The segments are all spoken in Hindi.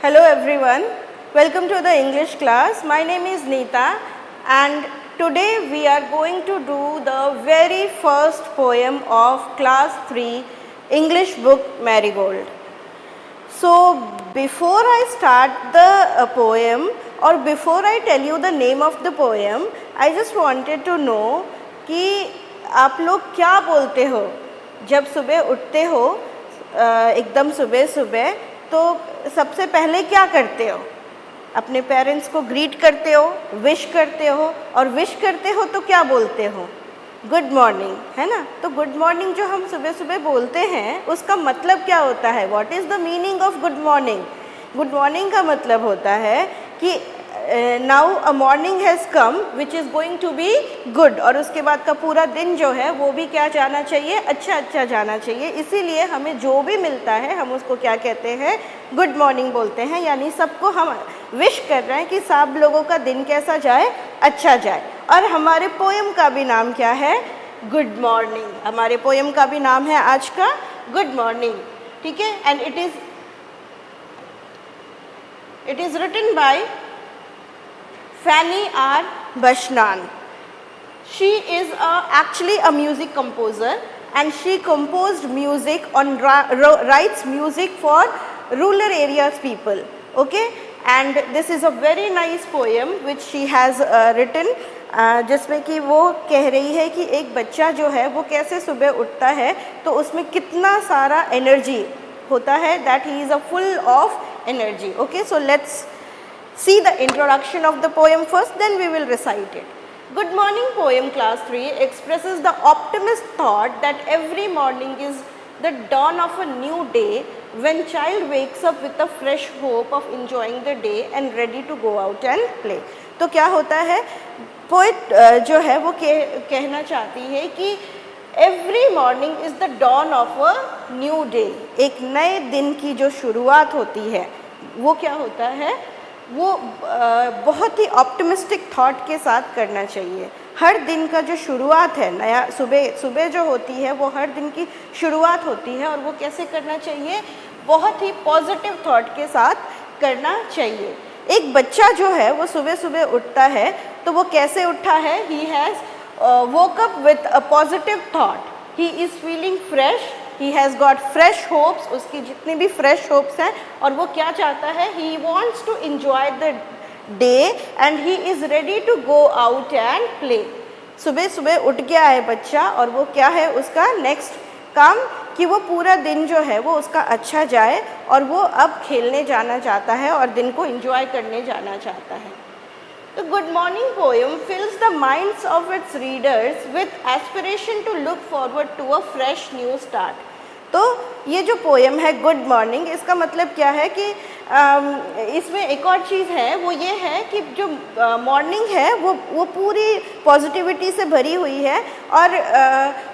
Hello everyone, welcome to the English class. My name is Neeta and today we are going to do the very first poem of class 3 English book Marigold. So before I start the poem or before I tell you the name of the poem, I just wanted to know कि आप लोग क्या बोलते हो जब सुबह उठते हो एकदम सुबह सुबह, तो सबसे पहले क्या करते हो? अपने पेरेंट्स को ग्रीट करते हो, विश करते हो, और विश करते हो तो क्या बोलते हो? गुड मॉर्निंग, है ना? तो गुड मॉर्निंग जो हम सुबह सुबह बोलते हैं उसका मतलब क्या होता है? What is the meaning of good morning? Good morning का मतलब होता है कि now a morning has come which is going to be good, और उसके बाद का पूरा दिन जो है वो भी क्या जाना चाहिए? अच्छा जाना चाहिए। इसीलिए हमें जो भी मिलता है हम उसको क्या कहते हैं? गुड मॉर्निंग बोलते हैं। यानी सबको हम विश कर रहे हैं कि सब लोगों का दिन कैसा जाए? अच्छा जाए। और हमारे पोएम का भी नाम क्या है? Good morning. हमारे पोएम का भी नाम है आज का गुड मॉर्निंग, ठीक है? And it is written by Fanny R. Bashnan. She is actually a music composer and she composed music on writes music for rural areas people. Okay, and this is a very nice poem which she has written, जिसमें कि वो कह रही है कि एक बच्चा जो है वो कैसे सुबह उठता है तो उसमें कितना सारा एनर्जी होता है, that he is a full of energy. Okay, so let's see the introduction of the poem first, then we will recite it. Good morning poem class 3 expresses the optimist thought that every morning is the dawn of a new day when child wakes up with a fresh hope of enjoying the day and ready to go out and play. तो क्या होता है? पोएट जो है वो कहना चाहती है कि every morning is the dawn of a new day. एक नए दिन की जो शुरुआत होती है वो क्या होता है? वो बहुत ही ऑप्टिमिस्टिक थॉट के साथ करना चाहिए। हर दिन का जो शुरुआत है, नया सुबह जो होती है वो हर दिन की शुरुआत होती है, और वो कैसे करना चाहिए? बहुत ही पॉजिटिव थॉट के साथ करना चाहिए। एक बच्चा जो है वो सुबह सुबह उठता है तो वो कैसे उठा है? He has woke up with a positive thought, he is feeling fresh, he has got fresh hopes, उसकी जितनी भी fresh hopes हैं, और वो क्या चाहता है? he wants to enjoy the day and he is ready to go out and play. सुबह सुबह उठ गया है बच्चा और वो क्या है उसका नेक्स्ट काम? कि वो पूरा दिन जो है वो उसका अच्छा जाए और वो अब खेलने जाना चाहता है और दिन को enjoy करने जाना चाहता है। The Good Morning poem fills the minds of its readers with aspiration to look forward to a fresh new start. तो ये जो पोएम है गुड मॉर्निंग, इसका मतलब क्या है कि इसमें एक और चीज़ है, वो ये है कि जो मॉर्निंग है वो पूरी पॉजिटिविटी से भरी हुई है, और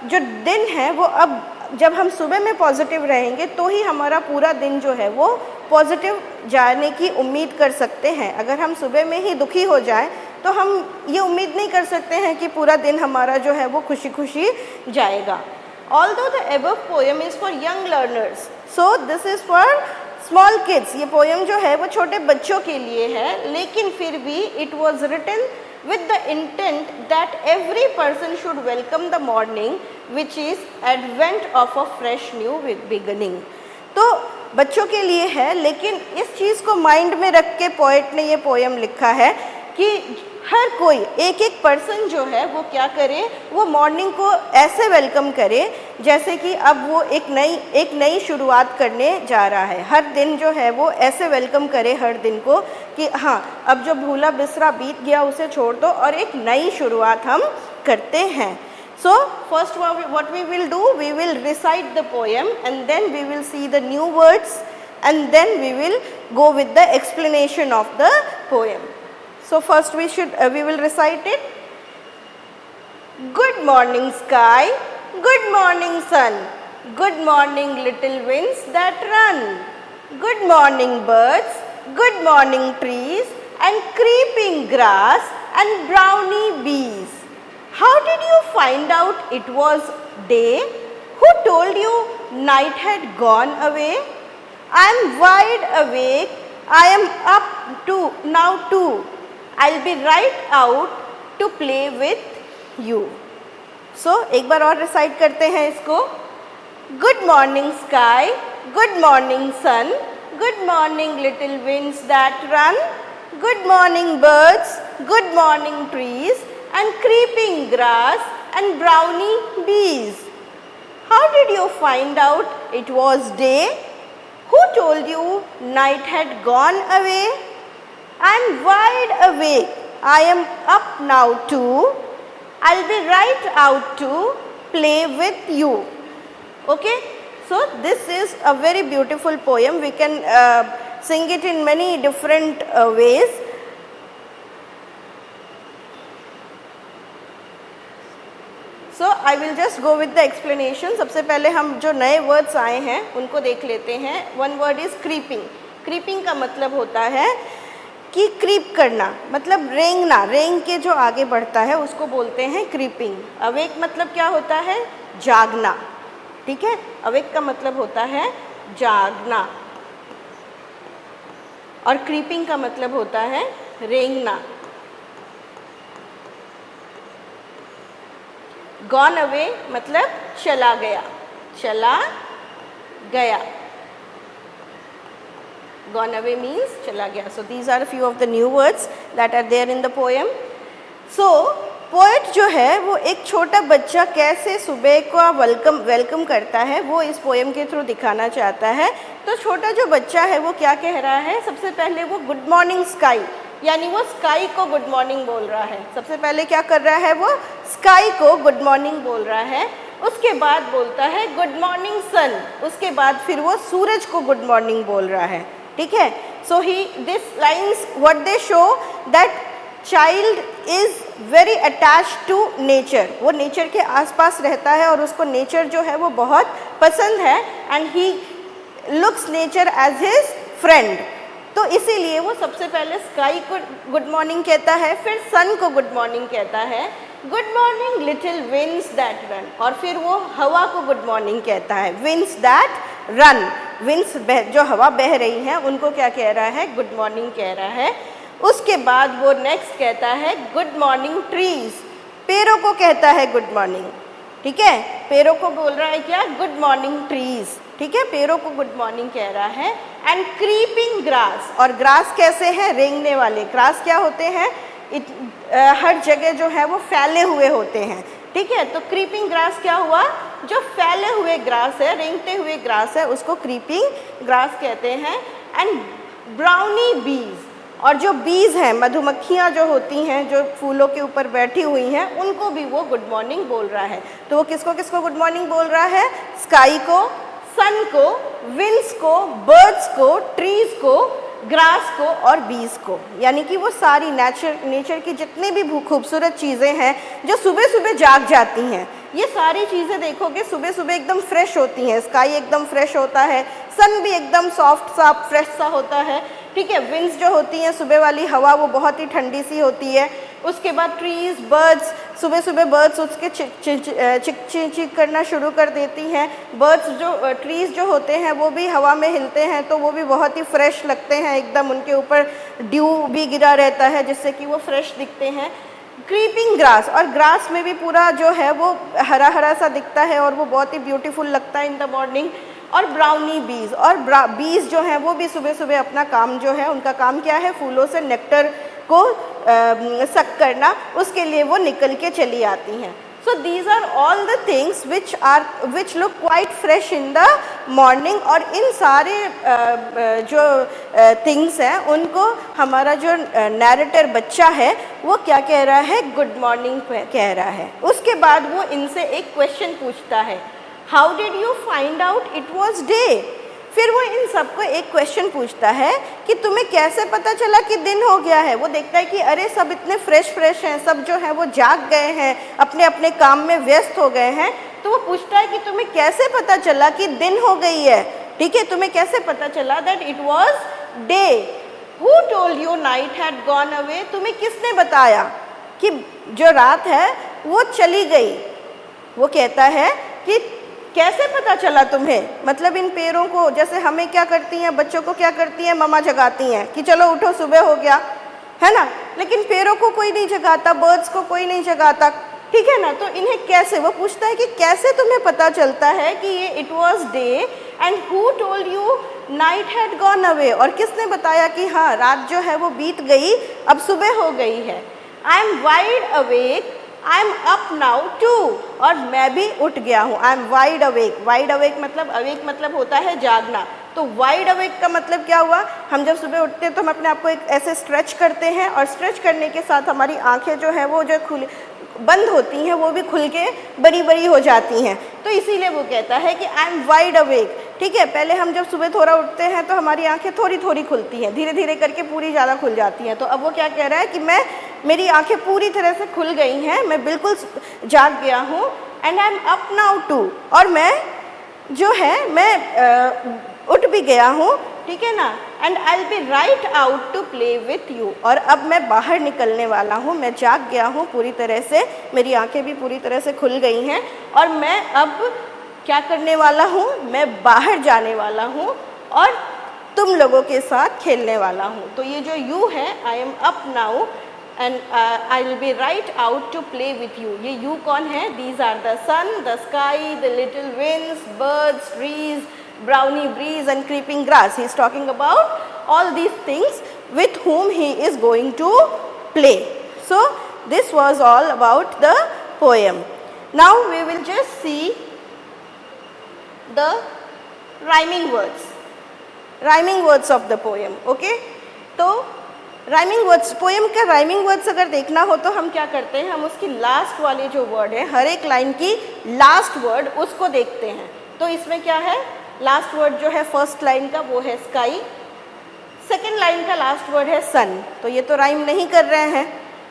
जो दिन है वो अब जब हम सुबह में पॉजिटिव रहेंगे तो ही हमारा पूरा दिन जो है वो पॉजिटिव जाने की उम्मीद कर सकते हैं। अगर हम सुबह में ही दुखी हो जाएं तो हम ये उम्मीद नहीं कर सकते हैं कि पूरा दिन हमारा जो है वो खुशी खुशी जाएगा। Although the above poem is for young learners, so this is for small kids. ये पोएम जो है वो छोटे बच्चों के लिए है, लेकिन फिर भी it was written with the intent that every person should welcome the morning which is advent of a fresh new beginning. तो बच्चों के लिए है, लेकिन इस चीज़ को माइंड में रख के पोएट ने ये पोएम लिखा है कि हर कोई एक पर्सन जो है वो क्या करे? वो मॉर्निंग को ऐसे वेलकम करे जैसे कि अब वो एक नई शुरुआत करने जा रहा है। हर दिन जो है वो ऐसे वेलकम करे हर दिन को कि हाँ, अब जो भूला बिसरा बीत गया उसे छोड़ दो और एक नई शुरुआत हम करते हैं। So first what we will do, we will recite the poem and then we will see the new words and then we will go with the explanation of the poem. So first we will recite it. Good morning sky, good morning sun, good morning little winds that run, good morning birds, good morning trees and creeping grass and brownie bees. How did you find out it was day? Who told you night had gone away? I am wide awake I am up to now too. I'll be right out to play with you. So एक बार और रिसाइट करते हैं इसको. Good morning sky, good morning sun, good morning little winds that run, good morning birds, good morning trees, and creeping grass and brownie bees. How did you find out it was day? Who told you night had gone away? I'm wide awake. I am up now too. I'll be right out to play with you. Okay? So this is a very beautiful poem. We can sing it in many different ways. So I will just go with the explanation. सबसे पहले हम जो नए वर्ड्स आए हैं उनको देख लेते हैं. One word is creeping. Creeping का मतलब होता है कि क्रीप करना, मतलब रेंगना, रेंग के जो आगे बढ़ता है उसको बोलते हैं क्रीपिंग. अवेक मतलब क्या होता है? जागना. ठीक है, अवेक का मतलब होता है जागना और क्रीपिंग का मतलब होता है रेंगना. गॉन अवे मतलब चला गया, चला गया. Gone away means चला गया. So these are a few of the new words that are there in the poem. So poet जो है वो एक छोटा बच्चा कैसे सुबह को वेलकम करता है वो इस पोएम के थ्रू दिखाना चाहता है. तो छोटा जो बच्चा है वो क्या कह रहा है? सबसे पहले वो गुड मॉर्निंग स्काई, यानी वो स्काई को गुड मॉर्निंग बोल रहा है. सबसे पहले क्या कर रहा है? वो स्काई को गुड मॉर्निंग बोल रहा है. उसके बाद बोलता है गुड मॉर्निंग सन. उसके बाद फिर वो सूरज को गुड मॉर्निंग बोल रहा है. ठीक है. सो ही this lines what they show that child is very attached to nature. वो नेचर के आसपास रहता है और उसको नेचर जो है वो बहुत पसंद है. And he looks nature as his friend. तो इसीलिए वो सबसे पहले स्काई को गुड मॉर्निंग कहता है, फिर सन को गुड मॉर्निंग कहता है. Good morning little winds that run. और फिर वो हवा को गुड मॉर्निंग कहता है. विंड्स दैट रन, विंड्स जो हवा बह रही हैं उनको क्या कह रहा है? गुड मॉर्निंग कह रहा है. उसके बाद वो नेक्स्ट कहता है गुड मॉर्निंग ट्रीज. पेड़ों को कहता है गुड मॉर्निंग. ठीक है, पेड़ों को बोल रहा है क्या? Good morning trees. ठीक है, पेड़ों को गुड मॉर्निंग कह रहा है. And creeping grass. और ग्रास कैसे हैं? रेंगने वाले. ग्रास क्या होते हैं? हर जगह जो है वो फैले हुए होते हैं. ठीक है, तो क्रीपिंग ग्रास क्या हुआ? जो फैले हुए ग्रास है, रेंगते हुए ग्रास है, उसको क्रीपिंग ग्रास कहते हैं. एंड ब्राउनी बीज. और जो बीज हैं, मधुमक्खियाँ जो होती हैं, जो फूलों के ऊपर बैठी हुई हैं, उनको भी वो गुड मॉर्निंग बोल रहा है. तो वो किसको किसको गुड मॉर्निंग बोल रहा है? स्काई को, सन को, विंड्स को, बर्ड्स को, ट्रीज को, ग्रास को और बीज को. यानी कि वो सारी नेचर की जितनी भी खूबसूरत चीज़ें हैं जो सुबह सुबह जाग जाती हैं, ये सारी चीज़ें देखोगे सुबह सुबह एकदम फ्रेश होती हैं. स्काई एकदम फ्रेश होता है, सन भी एकदम सॉफ्ट सा फ्रेश सा होता है. ठीक है, विंड्स जो होती हैं, सुबह वाली हवा, वो बहुत ही ठंडी सी होती है. उसके बाद ट्रीज, बर्ड्स, सुबह सुबह बर्ड्स उसके चिक करना शुरू कर देती हैं. बर्ड्स जो ट्रीज जो होते हैं वो भी हवा में हिलते हैं, तो वो भी बहुत ही फ्रेश लगते हैं एकदम. उनके ऊपर ड्यू भी गिरा रहता है जिससे कि वो फ्रेश दिखते हैं. क्रीपिंग ग्रास, और ग्रास में भी पूरा जो है वो हरा हरा सा दिखता है और वो बहुत ही ब्यूटीफुल लगता है इन द मॉर्निंग. और ब्राउनी बीज, और बीज जो हैं वो भी सुबह सुबह अपना काम जो है, उनका काम क्या है? फूलों से नेक्टर को सक करना. उसके लिए वो निकल के चली आती हैं. So these are all the things which look quite fresh in the morning. और इन सारे जो थिंग्स हैं उनको हमारा जो नैरेटर बच्चा है वो क्या कह रहा है? गुड मॉर्निंग कह रहा है. उसके बाद वो इनसे एक क्वेश्चन पूछता है, how did you find out it was day. फिर वो इन सबको एक क्वेश्चन पूछता है कि तुम्हें कैसे पता चला कि दिन हो गया है. वो देखता है कि अरे सब इतने फ्रेश हैं, सब जो है वो जाग गए हैं, अपने अपने काम में व्यस्त हो गए हैं. तो वो पूछता है कि तुम्हें कैसे पता चला कि दिन हो गई है. ठीक है, तुम्हें कैसे पता चला that it was day. Who told you night had gone away. तुम्हें किसने बताया कि जो रात है वो चली गई. वो कहता है कि कैसे पता चला तुम्हें? मतलब इन पेड़ों को, जैसे हमें क्या करती हैं, बच्चों को क्या करती हैं, मम्मा जगाती हैं कि चलो उठो सुबह हो गया, है ना। लेकिन पेड़ों को कोई नहीं जगाता, बर्ड्स को कोई नहीं जगाता, ठीक है ना। तो इन्हें कैसे, वो पूछता है कि कैसे तुम्हें पता चलता है कि ये it was day and who told you night had gone away, और किसने बताया कि हाँ रात जो है वो बीत गई, अब सुबह हो गई है। I am wide awake, I am up now too, और मैं भी उठ गया हूँ। I am wide awake, wide awake मतलब, अवेक मतलब होता है जागना, तो वाइड अवेक का मतलब क्या हुआ, हम जब सुबह उठते हैं तो हम अपने आप को एक ऐसे स्ट्रेच करते हैं, और स्ट्रेच करने के साथ हमारी आंखें जो है वो जो खुली बंद होती हैं वो भी खुल के बड़ी बड़ी हो जाती हैं। तो इसीलिए वो कहता है कि आई एम वाइड अवेक, ठीक है। पहले हम जब सुबह थोड़ा उठते हैं तो हमारी आंखें थोड़ी थोड़ी खुलती हैं, धीरे धीरे करके पूरी ज़्यादा खुल जाती हैं। तो अब वो क्या कह रहा है कि मेरी आंखें पूरी तरह से खुल गई हैं, मैं बिल्कुल जाग गया हूँ। And I am up now too, और मैं जो है मैं उठ भी गया हूँ, ठीक है ना। And I will be right out to play with you, और अब मैं बाहर निकलने वाला हूँ, मैं जाग गया हूँ पूरी तरह से, मेरी आंखें भी पूरी तरह से खुल गई हैं, और मैं अब क्या करने वाला हूँ, मैं बाहर जाने वाला हूँ और तुम लोगों के साथ खेलने वाला हूँ। तो ये जो यू है, I am up now and I will be right out to play with you, ये यू कौन है? These are the sun, the sky, the little winds, birds, trees, brownie breeze and creeping grass. He is talking about all these things with whom he is going to play. So this was all about the poem. Now we will just see the rhyming words of the poem. Okay, तो राइमिंग वर्ड्स, पोएम का राइमिंग वर्ड्स अगर देखना हो तो हम क्या करते हैं, हम उसकी लास्ट वाले जो वर्ड है, हर एक लाइन की लास्ट वर्ड उसको देखते हैं। तो इसमें क्या है, लास्ट वर्ड जो है फर्स्ट लाइन का वो है स्काई, सेकंड लाइन का लास्ट वर्ड है सन, तो ये तो राइम नहीं कर रहे हैं।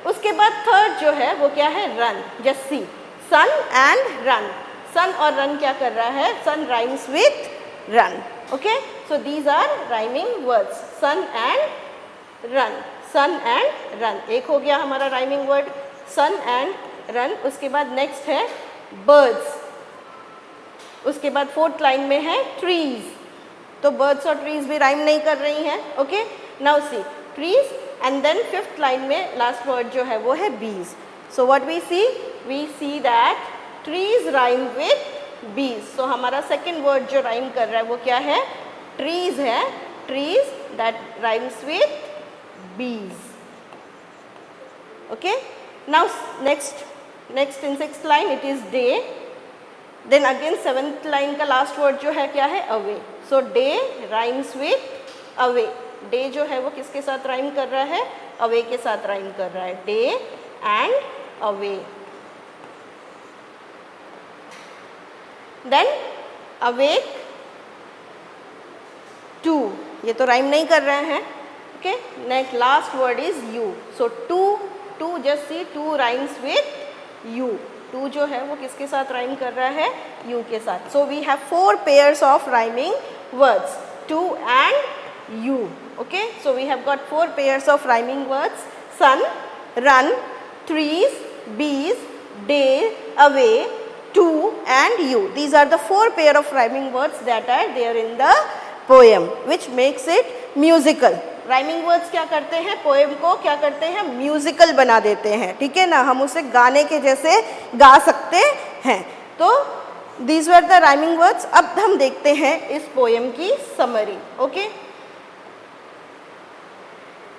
उसके बाद थर्ड जो है वो क्या है, run, just see, sun and run, sun और रन क्या कर रहा है, sun rhymes with run. Okay, so these are rhyming words, sun and run, sun and run, एक हो गया हमारा rhyming word sun and run. उसके बाद नेक्स्ट है बर्ड्स, उसके बाद फोर्थ लाइन में है ट्रीज, तो बर्ड्स और ट्रीज भी राइम नहीं कर रही हैं। Okay, now see trees, and then fifth line में लास्ट वर्ड जो है वो है bees. So what we see that trees rhyme with bees. सो हमारा सेकेंड वर्ड जो राइम कर रहा है वो क्या है, ट्रीज है, trees that rhymes with bees. Okay, now next in sixth line it is day, then again seventh line का लास्ट वर्ड जो है क्या है, away. So day rhymes with away, day जो है वो किसके साथ राइम कर रहा है, अवे के साथ राइम कर रहा है, day and away. Then awake too, ये तो राइम नहीं कर रहे हैं। Okay, next last word is you, so too just see, too rhymes with you, too जो है वो किसके साथ राइम कर रहा है, यू के साथ। So we have 4 pairs of rhyming words, two and you. Okay, so we have got 4 pairs of rhyming words, sun, run, trees, bees, day, away, two and you. These are the 4 pair of rhyming words that are there in the poem, which makes it musical. Rhyming words क्या करते हैं, पोएम को क्या करते हैं, म्यूजिकल बना देते हैं, ठीक है ना, हम उसे गाने के जैसे गा सकते हैं। तो these were the rhyming words. अब हम देखते हैं इस पोएम की summary. Okay,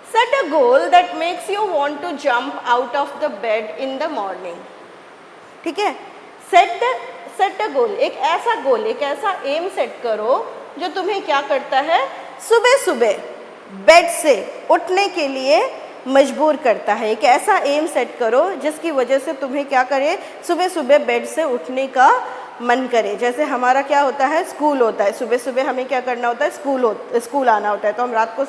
set a goal that makes you want to jump out of the bed in the morning. ठीक है, सेट अ गोल, एक ऐसा गोल, एक ऐसा एम सेट करो जो तुम्हें क्या करता है, सुबह सुबह बेड से उठने के लिए मजबूर करता है। एक ऐसा एम सेट करो जिसकी वजह से तुम्हें क्या करे, सुबह सुबह बेड से उठने का मन करे। जैसे हमारा क्या होता है, स्कूल होता है, सुबह सुबह हमें क्या करना होता है, स्कूल आना होता है, तो हम रात को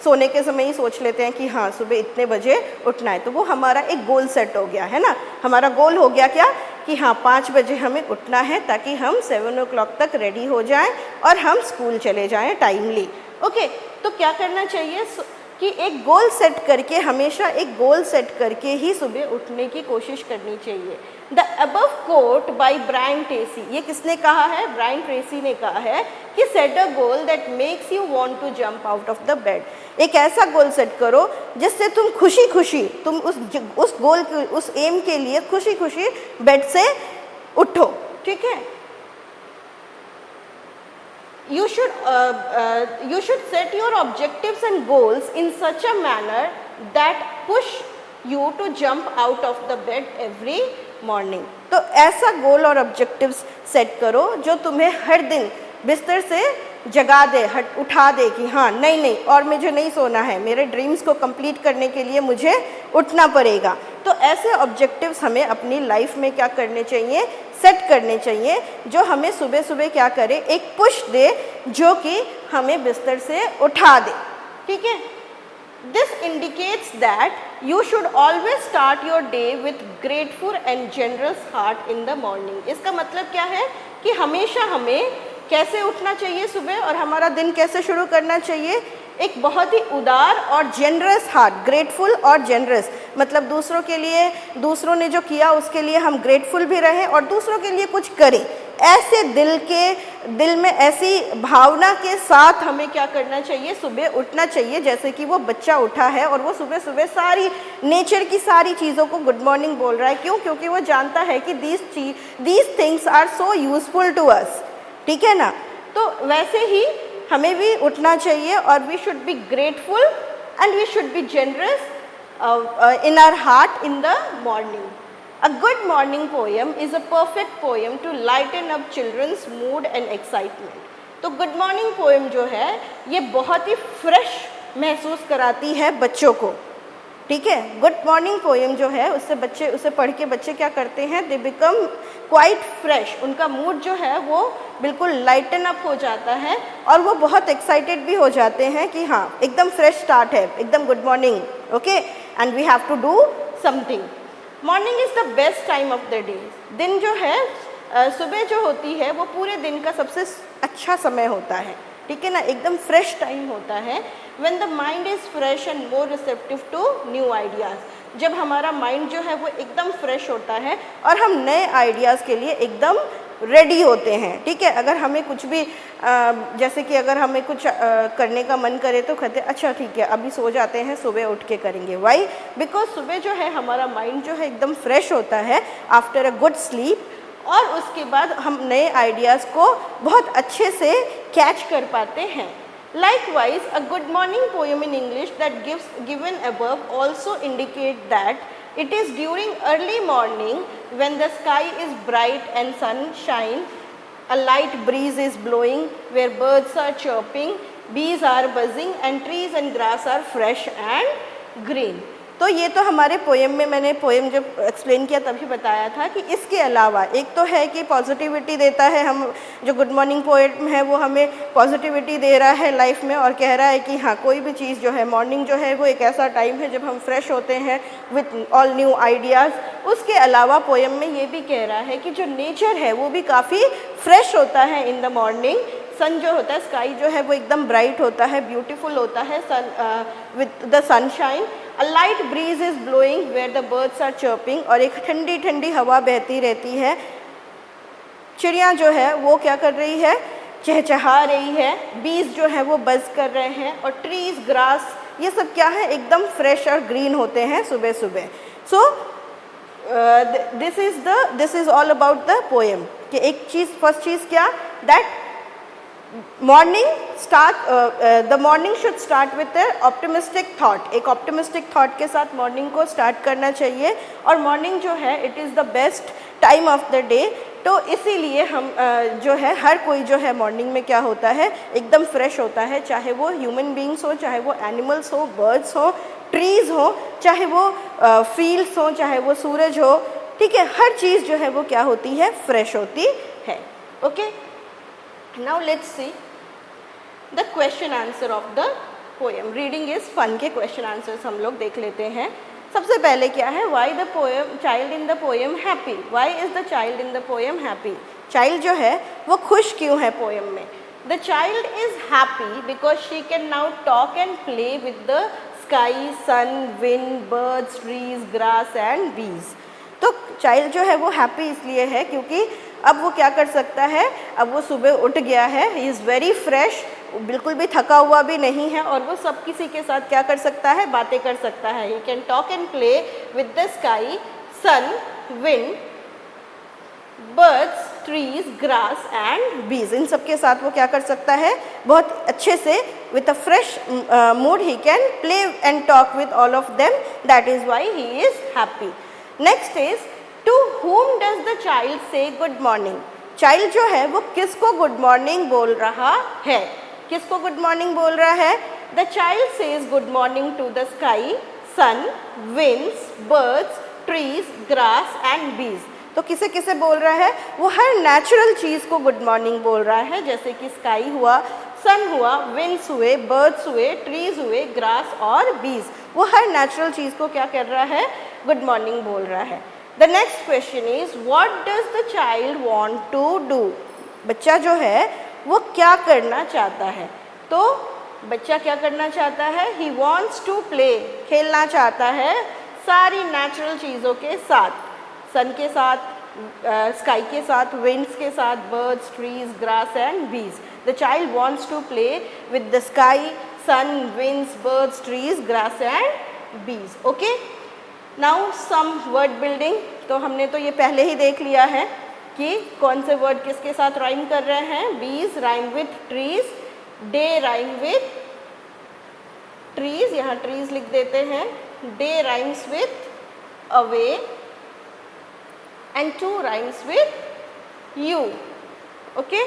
सोने के समय ही सोच लेते हैं कि हाँ सुबह इतने बजे उठना है। तो वो हमारा एक गोल सेट हो गया है ना, हमारा गोल हो गया क्या कि हाँ 5 बजे हमें उठना है ताकि हम 7 o'clock तक रेडी हो जाएं और हम स्कूल चले जाएं टाइमली। ओके, तो क्या करना चाहिए, कि एक गोल सेट करके, हमेशा एक गोल सेट करके ही सुबह उठने की कोशिश करनी चाहिए। The above quote by Brian Tracy, ये किसने कहा है? ब्रायन ट्रेसी ने कहा है कि set a goal that makes you want to jump out of the bed. एक ऐसा गोल सेट करो जिससे तुम खुशी खुशी, तुम उस गोल के, उस एम के लिए खुशी खुशी बेड से उठो, ठीक है। You should set your objectives and goals in such a manner that push you to jump out of the bed every morning। तो ऐसा गोल और ऑब्जेक्टिव्स सेट करो जो तुम्हें हर दिन बिस्तर से जगा दे, उठा दे कि हाँ नहीं और मुझे नहीं सोना है, मेरे ड्रीम्स को कंप्लीट करने के लिए मुझे उठना पड़ेगा। तो ऐसे ऑब्जेक्टिव्स हमें अपनी लाइफ में क्या करने चाहिए? सेट करने चाहिए, जो हमें सुबह सुबह क्या करे? एक पुश दे, जो कि हमें बिस्तर से उठा दे, ठीक है। This indicates that you should always start your day with grateful and generous heart in the morning। इसका मतलब क्या है कि हमेशा हमें कैसे उठना चाहिए सुबह और हमारा दिन कैसे शुरू करना चाहिए? एक बहुत ही उदार और जेनरस हार्ट, ग्रेटफुल और जेनरस, मतलब दूसरों के लिए, दूसरों ने जो किया उसके लिए हम ग्रेटफुल भी रहें और दूसरों के लिए कुछ करें। ऐसे दिल में ऐसी भावना के साथ हमें क्या करना चाहिए? सुबह उठना चाहिए जैसे कि वो बच्चा उठा है और वो सुबह सुबह सारी नेचर की सारी चीज़ों को गुड मॉर्निंग बोल रहा है। क्यों? क्योंकि वो जानता है कि these things are so useful to us, ठीक है ना। तो वैसे ही हमें भी उठना चाहिए और we should be grateful and we should be generous in our heart in the morning। A good morning poem is a perfect poem to lighten up children's mood and excitement। तो गुड मॉर्निंग पोएम जो है ये बहुत ही फ्रेश महसूस कराती है बच्चों को, ठीक है। गुड मॉर्निंग पोएम जो है उसे पढ़ के बच्चे क्या करते हैं? दे बिकम क्वाइट फ्रेश, उनका मूड जो है वो बिल्कुल लाइटन अप हो जाता है और वो बहुत एक्साइटेड भी हो जाते हैं कि हाँ एकदम फ्रेश स्टार्ट है, एकदम good morning, okay, and we have to do something. Morning is the best time of the day. दिन जो है सुबह जो होती है वो पूरे दिन का सबसे अच्छा समय होता है, ठीक है ना, एकदम फ्रेश टाइम होता है। When the mind is fresh and more receptive to new ideas, जब हमारा माइंड जो है वो एकदम फ्रेश होता है और हम नए आइडियाज़ के लिए एकदम रेडी होते हैं, ठीक है। अगर हमें कुछ भी जैसे कि अगर हमें कुछ करने का मन करे तो कहते अच्छा ठीक है अभी सो जाते हैं, सुबह उठ के करेंगे। वाई? बिकॉज सुबह जो है हमारा माइंड जो है एकदम फ्रेश होता है आफ्टर अ गुड स्लीप, और उसके बाद हम नए आइडियाज़ को बहुत अच्छे से कैच कर पाते हैं। Likewise, a good morning poem in English that given above also indicate that it is during early morning when the sky is bright and sunshine, a light breeze is blowing, where birds are chirping, bees are buzzing and trees and grass are fresh and green। तो ये तो हमारे पोएम में, मैंने पोएम जब एक्सप्लेन किया तभी बताया था कि इसके अलावा एक तो है कि पॉजिटिविटी देता है, हम जो गुड मॉर्निंग पोएम है वो हमें पॉजिटिविटी दे रहा है लाइफ में और कह रहा है कि हाँ कोई भी चीज़ जो है, मॉर्निंग जो है वो एक ऐसा टाइम है जब हम फ्रेश होते हैं विथ ऑल न्यू आइडियाज़। उसके अलावा पोएम में ये भी कह रहा है कि जो नेचर है वो भी काफ़ी फ्रेश होता है इन द मॉर्निंग। सन जो होता है, स्काई जो है वो एकदम ब्राइट होता है, ब्यूटीफुल होता है, sun with the sunshine. A light breeze is blowing where the birds are chirping, और एक ठंडी ठंडी हवा बहती रहती है, चिड़िया जो है वो क्या कर रही है? चहचहा रही है, बीज जो है वो बज कर रहे हैं, और ट्रीज, ग्रास, ये सब क्या है? एकदम फ्रेश और ग्रीन होते हैं सुबह सुबह। So this is all about the poem कि एक चीज़, फर्स्ट चीज़ क्या? That the morning should start with optimistic thought. एक ऑप्टिमिस्टिक थाट के साथ मॉर्निंग को स्टार्ट करना चाहिए, और मॉर्निंग जो है it is the best time of the day. तो इसीलिए हम जो है हर कोई जो है मॉर्निंग में क्या होता है? एकदम फ्रेश होता है, चाहे वो ह्यूमन बींग्स हो, चाहे वो एनिमल्स हो, बर्ड्स हो, ट्रीज़ हो, चाहे वो फील्ड्स हो, चाहे वो सूरज हो, ठीक है, हर चीज़ जो है वो क्या होती है? फ्रेश होती है। Okay, now let's see the question answer of the poem। reading is fun के question answers हम लोग देख लेते हैं। सबसे पहले क्या है? why the child in the poem happy? why is the child in the poem happy? child जो है वो खुश क्यों है poem में? The child is happy because she can now talk and play with the sky, sun, wind, birds, trees, grass and bees. तो चाइल्ड जो है वो हैप्पी इसलिए है क्योंकि अब वो क्या कर सकता है, अब वो सुबह उठ गया है, ही इज़ वेरी फ्रेश, बिल्कुल भी थका हुआ भी नहीं है और वो सब किसी के साथ क्या कर सकता है, बातें कर सकता है. He can talk and play with the sky, sun, wind, birds, trees, grass and bees. इन सब के साथ वो क्या कर सकता है, बहुत अच्छे से with a fresh mood he can play and talk with all of them. That is why he is happy. Next is to whom does the child say good morning. Child जो है वो किसको गुड मॉर्निंग बोल रहा है, किसको गुड मॉर्निंग बोल रहा है. The child says good morning to the sky, sun, winds, birds, trees, grass and bees. तो किसे किसे बोल रहा है, वो हर नेचुरल चीज़ को गुड मॉर्निंग बोल रहा है, जैसे कि स्काई हुआ, सन हुआ, विंड्स हुए, बर्ड्स हुए, ट्रीज हुए, ग्रास और बीज. वो हर नेचुरल चीज़ को क्या कर रहा है, गुड मॉर्निंग बोल रहा है. The next question is what does the child want to do. बच्चा जो है वो क्या करना चाहता है. तो बच्चा क्या करना चाहता है, ही वॉन्ट्स टू प्ले, खेलना चाहता है सारी नेचुरल चीज़ों के साथ, सन के साथ, स्काई के साथ, विंड्स के साथ, birds, trees, grass and bees. The child wants to play with the sky, sun, winds, birds, trees, grass and bees. Okay, now some word building. तो हमने तो ये पहले ही देख लिया है कि कौन से वर्ड किसके साथ राइम कर रहे हैं. Bees rhyme with trees, day rhyme with trees, यहाँ ट्रीज लिख देते हैं. Day rhymes with away and too rhymes with you. Okay,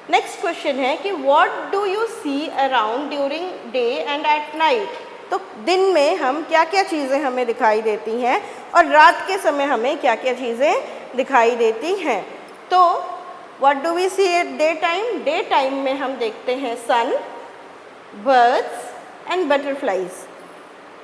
next question है कि what do you see around during day and at night. तो दिन में हम क्या क्या चीज़ें हमें दिखाई देती हैं और रात के समय हमें क्या क्या चीज़ें दिखाई देती हैं. तो what do we see at day time. Day time में हम देखते हैं सन, बर्ड्स एंड बटरफ्लाइज.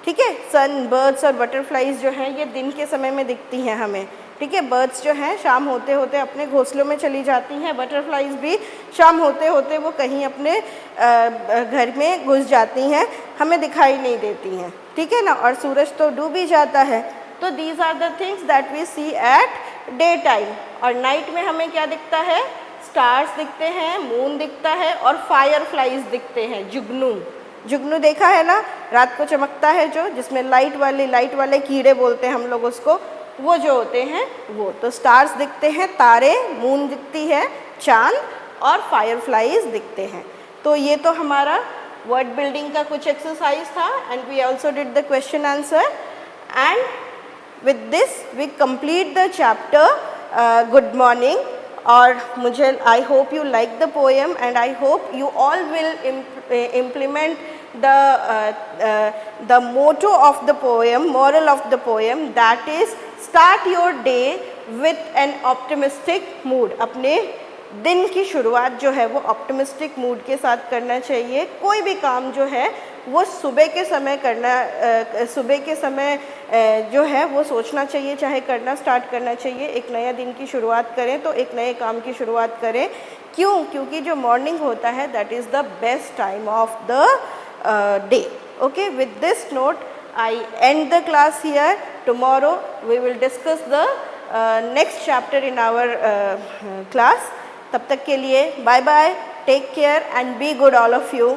ठीक है, सन, बर्ड्स और बटरफ्लाइज जो हैं ये दिन के समय में दिखती हैं हमें. ठीक है, बर्ड्स जो हैं शाम होते होते अपने घोंसलों में चली जाती हैं, बटरफ्लाइज भी शाम होते होते वो कहीं अपने घर में घुस जाती हैं, हमें दिखाई नहीं देती हैं. ठीक है ना, और सूरज तो डूब ही जाता है. तो these are the things that we see at day time. और नाइट में हमें क्या दिखता है, स्टार्स दिखते हैं, मून दिखता है और फायरफ्लाइज दिखते हैं. जुगनू, जुगनू देखा है ना, रात को चमकता है जो, जिसमें लाइट वाले कीड़े बोलते हैं हम लोग उसको, वो जो होते हैं वो. तो स्टार्स दिखते हैं, तारे, मून दिखती है, चांद और फायरफ्लाइज दिखते हैं. तो ये तो हमारा वर्ड बिल्डिंग का कुछ एक्सरसाइज था and we also did the question answer. And with this we complete the chapter good morning. और मुझे I hope you like the poem and I hope you all will implement the motto of the poem, moral of the poem, that is start your day with an optimistic mood. अपने दिन की शुरुआत जो है वो ऑप्टिमिस्टिक मूड के साथ करना चाहिए. कोई भी काम जो है वो सुबह के समय करना, सुबह के समय जो है वो सोचना चाहिए, चाहे करना स्टार्ट करना चाहिए. एक नया दिन की शुरुआत करें तो एक नए काम की शुरुआत करें. क्यों? क्योंकि जो मॉर्निंग होता है that is the best time of the day. Okay, with this note I end the class here. Tomorrow we will discuss the next chapter in our class. तब तक के लिए bye bye, take care and be good all of you.